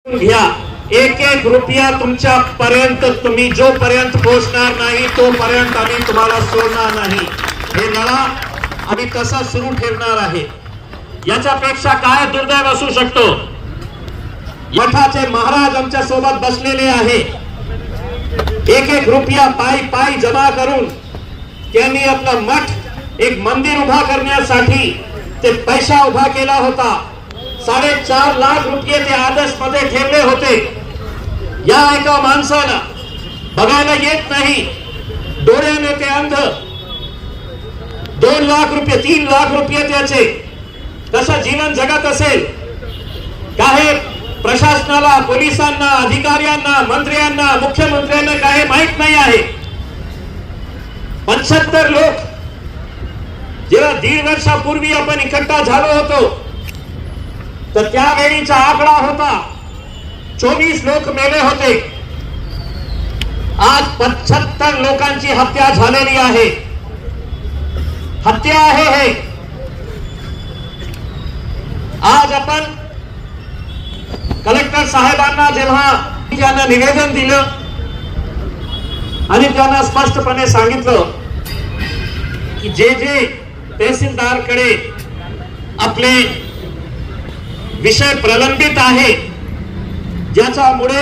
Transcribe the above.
घ्या, एक एक रुपया तुमच्या पर्यंत तुम्ही जोपर्यंत पोहोचणार नाही तोपर्यंत आम्ही तुम्हाला सोडणार नाही. हे लढा आम्ही तसा सुरू ठेवणार आहे. याच्यापेक्षा काय दुर्दैव असू शकतो. मठाचे महाराज आमच्या सोबत बसलेले आहे. एक एक रुपया पायी पायी जमा करून त्यांनी आपला मठ एक मंदिर उभा करण्यासाठी ते पैसा उभा केला होता. 4.5 लाख रुपये ते आदर्श मध्ये ठेवले होते. या एका माणसाला बघायला येत नाही, डोळ्याने ते अंध. 2 लाख रुपये 3 लाख रुपये त्याचे कसं जीवन जगत असेल. काही प्रशासनाला, पोलिसांना, अधिकाऱ्यांना, मंत्र्यांना, मुख्यमंत्र्यांना काही माहित नाही आहे. 75 लोक जेव्हा 1.5 वर्षापूर्वी आपण इकट्ठा झालो होतो तर त्यावेळीचा आकडा होता 24 लोक मेले होते. आज 75 लोकांची हत्या झालेली आहे. हत्या आहे हे. आज आपण कलेक्टर साहेबांना जेव्हा त्यांना निवेदन दिलं आणि त्यांना स्पष्टपणे सांगितलं की जे जे तहसीलदारकडे आपले विषय प्रलंबित आहे ज्याच्यामुळे